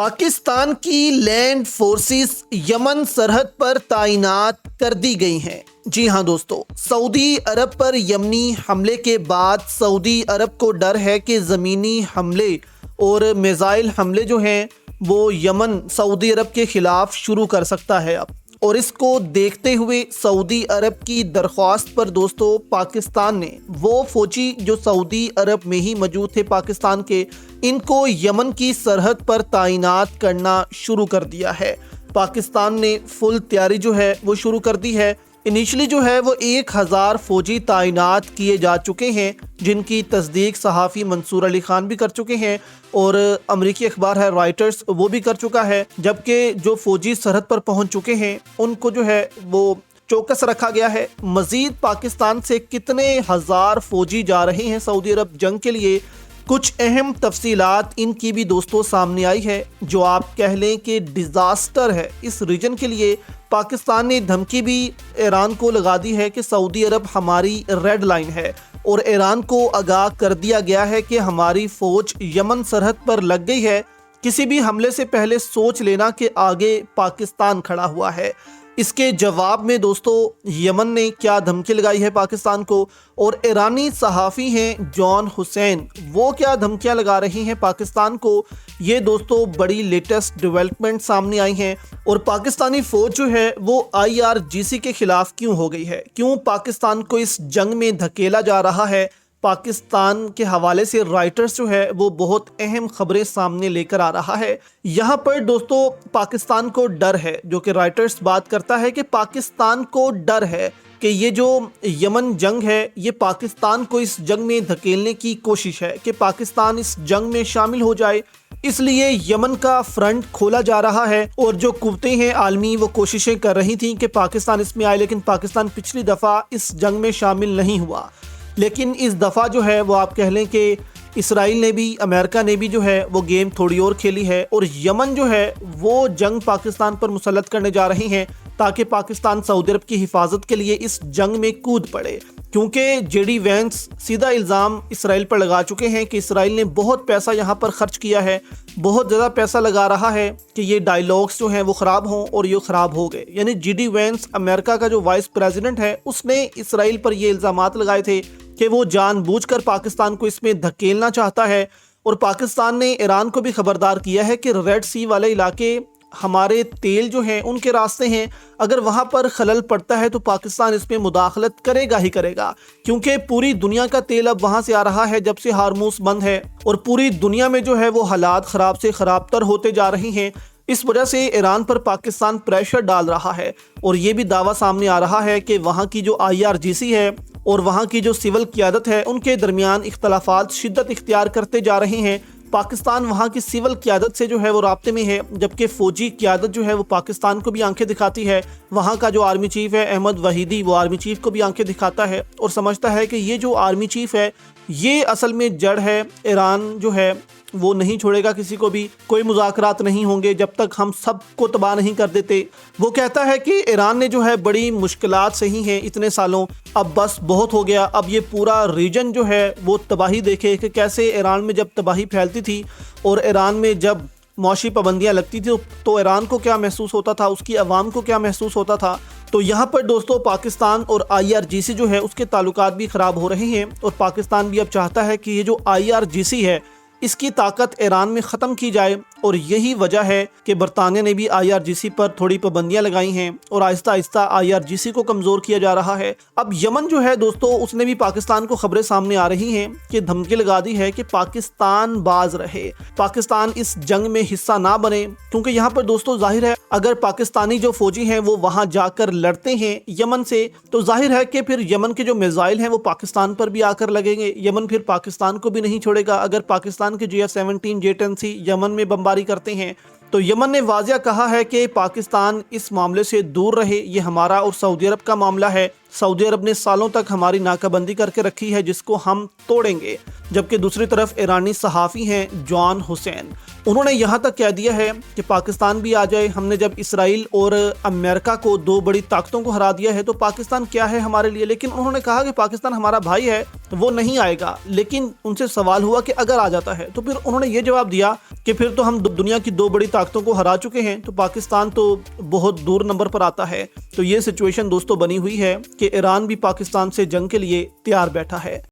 پاکستان کی land forces یمن سرحد پر تعینات کر دی گئی ہیں۔ جی ہاں دوستو، سعودی عرب پر یمنی حملے کے بعد سعودی عرب کو ڈر ہے کہ زمینی حملے اور میزائل حملے جو ہیں وہ یمن سعودی عرب کے خلاف شروع کر سکتا ہے اب، اور اس کو دیکھتے ہوئے سعودی عرب کی درخواست پر دوستو پاکستان نے وہ فوجی جو سعودی عرب میں ہی موجود تھے پاکستان کے، ان کو یمن کی سرحد پر تعینات کرنا شروع کر دیا ہے۔ پاکستان نے فل تیاری جو ہے وہ شروع کر دی ہے۔ انیشلی جو ہے وہ 1000 فوجی تعینات کیے جا چکے ہیں، جن کی تصدیق صحافی منصور علی خان بھی کر چکے ہیں، اور امریکی اخبار ہے رائٹرز وہ بھی کر چکا ہے، جبکہ جو فوجی سرحد پر پہنچ چکے ہیں ان کو جو ہے وہ چوکس رکھا گیا ہے۔ مزید پاکستان سے کتنے ہزار فوجی جا رہے ہیں سعودی عرب جنگ کے لیے، کچھ اہم تفصیلات ان کی بھی دوستوں سامنے آئی ہے، جو آپ کہہ لیں کہ ڈیزاسٹر ہے اس ریجن کے لیے۔ پاکستان نے دھمکی بھی ایران کو لگا دی ہے کہ سعودی عرب ہماری ریڈ لائن ہے، اور ایران کو آگاہ کر دیا گیا ہے کہ ہماری فوج یمن سرحد پر لگ گئی ہے، کسی بھی حملے سے پہلے سوچ لینا کہ آگے پاکستان کھڑا ہوا ہے۔ اس کے جواب میں دوستو یمن نے کیا دھمکی لگائی ہے پاکستان کو، اور ایرانی صحافی ہیں جان حسین، وہ کیا دھمکیاں لگا رہی ہیں پاکستان کو، یہ دوستو بڑی لیٹسٹ ڈیولپمنٹ سامنے آئی ہیں۔ اور پاکستانی فوج جو ہے وہ IRGC کے خلاف کیوں ہو گئی ہے، کیوں پاکستان کو اس جنگ میں دھکیلا جا رہا ہے، پاکستان کے حوالے سے رائٹرز جو ہے وہ بہت اہم خبریں سامنے لے کر آ رہا ہے۔ یہاں پر دوستو پاکستان کو ڈر ہے، جو کہ رائٹرز بات کرتا ہے کہ پاکستان کو ڈر ہے کہ یہ جو یمن جنگ ہے یہ پاکستان کو اس جنگ میں دھکیلنے کی کوشش ہے کہ پاکستان اس جنگ میں شامل ہو جائے، اس لیے یمن کا فرنٹ کھولا جا رہا ہے، اور جو قوتیں ہیں عالمی وہ کوششیں کر رہی تھیں کہ پاکستان اس میں آئے، لیکن پاکستان پچھلی دفعہ اس جنگ میں شامل نہیں ہوا۔ لیکن اس دفعہ جو ہے وہ آپ کہہ لیں کہ اسرائیل نے بھی، امریکہ نے بھی جو ہے وہ گیم تھوڑی اور کھیلی ہے، اور یمن جو ہے وہ جنگ پاکستان پر مسلط کرنے جا رہی ہیں تاکہ پاکستان سعودی عرب کی حفاظت کے لیے اس جنگ میں کود پڑے، کیونکہ JD وینس سیدھا الزام اسرائیل پر لگا چکے ہیں کہ اسرائیل نے بہت پیسہ یہاں پر خرچ کیا ہے، بہت زیادہ پیسہ لگا رہا ہے کہ یہ ڈائیلاگز جو ہیں وہ خراب ہوں، اور یہ خراب ہو گئے۔ یعنی JD وینس امریکہ کا جو وائس پریزیڈنٹ ہے، اس نے اسرائیل پر یہ الزامات لگائے تھے کہ وہ جان بوجھ کر پاکستان کو اس میں دھکیلنا چاہتا ہے، اور پاکستان نے ایران کو بھی خبردار کیا ہے کہ ریڈ سی والے علاقے ہمارے تیل جو ہیں ان کے راستے ہیں، اگر وہاں پر خلل پڑتا ہے تو پاکستان اس میں مداخلت کرے گا ہی کرے گا، کیونکہ پوری دنیا کا تیل اب وہاں سے آ رہا ہے جب سے ہارموز بند ہے، اور پوری دنیا میں جو ہے وہ حالات خراب سے خراب تر ہوتے جا رہے ہیں۔ اس وجہ سے ایران پر پاکستان پریشر ڈال رہا ہے، اور یہ بھی دعویٰ سامنے آ رہا ہے کہ وہاں کی جو IRGC ہے اور وہاں کی جو سول قیادت ہے ان کے درمیان اختلافات شدت اختیار کرتے جا رہے ہیں۔ پاکستان وہاں کی سول قیادت سے جو ہے وہ رابطے میں ہے، جبکہ فوجی قیادت جو ہے وہ پاکستان کو بھی آنکھیں دکھاتی ہے۔ وہاں کا جو آرمی چیف ہے احمد وحیدی، وہ آرمی چیف کو بھی آنکھیں دکھاتا ہے اور سمجھتا ہے کہ یہ جو آرمی چیف ہے یہ اصل میں جڑ ہے، ایران جو ہے وہ نہیں چھوڑے گا کسی کو بھی، کوئی مذاکرات نہیں ہوں گے جب تک ہم سب کو تباہ نہیں کر دیتے۔ وہ کہتا ہے کہ ایران نے جو ہے بڑی مشکلات سہی ہیں اتنے سالوں، اب بس بہت ہو گیا، اب یہ پورا ریجن جو ہے وہ تباہی دیکھے کہ کیسے ایران میں جب تباہی پھیلتی تھی اور ایران میں جب معاشی پابندیاں لگتی تھی تو ایران کو کیا محسوس ہوتا تھا، اس کی عوام کو کیا محسوس ہوتا تھا۔ تو یہاں پر دوستو پاکستان اور IRGC جو ہے اس کے تعلقات بھی خراب ہو رہے ہیں، اور پاکستان بھی اب چاہتا ہے کہ یہ جو IRGC ہے اس کی طاقت ایران میں ختم کی جائے، اور یہی وجہ ہے کہ برطانیہ نے بھی IRGC پر تھوڑی پابندیاں لگائی ہیں، اور آہستہ آہستہ IRGC کو کمزور کیا جا رہا ہے۔ اب یمن جو ہے دوستو اس نے بھی پاکستان کو خبریں سامنے آ رہی ہیں کہ دھمکی لگا دی ہے کہ پاکستان باز رہے، پاکستان اس جنگ میں حصہ نہ بنے، کیونکہ یہاں پر دوستو ظاہر ہے اگر پاکستانی جو فوجی ہیں وہ وہاں جا کر لڑتے ہیں یمن سے، تو ظاہر ہے کہ پھر یمن کے جو میزائل ہیں وہ پاکستان پر بھی آ کر لگیں گے، یمن پھر پاکستان کو بھی نہیں چھوڑے گا۔ اگر پاکستان کے JF-17 J-10C یمن میں بمباری کرتے ہیں تو یمن نے واضح کہا ہے کہ پاکستان اس معاملے سے دور رہے، یہ ہمارا اور سعودی عرب کا معاملہ ہے۔ سعودی عرب نے سالوں تک ہماری ناکہ بندی کر کے رکھی ہے جس کو ہم توڑیں گے۔ جبکہ دوسری طرف ایرانی صحافی ہیں جان حسین، انہوں نے یہاں تک کہہ دیا ہے کہ پاکستان بھی آ جائے، ہم نے جب اسرائیل اور امریکہ کو دو بڑی طاقتوں کو ہرا دیا ہے تو پاکستان کیا ہے ہمارے لیے۔ لیکن انہوں نے کہا کہ پاکستان ہمارا بھائی ہے، وہ نہیں آئے گا۔ لیکن ان سے سوال ہوا کہ اگر آ جاتا ہے تو پھر انہوں نے یہ جواب دیا کہ پھر تو ہم دنیا کی دو بڑی طاقتوں کو ہرا چکے ہیں، تو پاکستان تو بہت دور نمبر پر آتا ہے۔ تو یہ سچویشن دوستو بنی ہوئی ہے کہ ایران بھی پاکستان سے جنگ کے لیے تیار بیٹھا ہے۔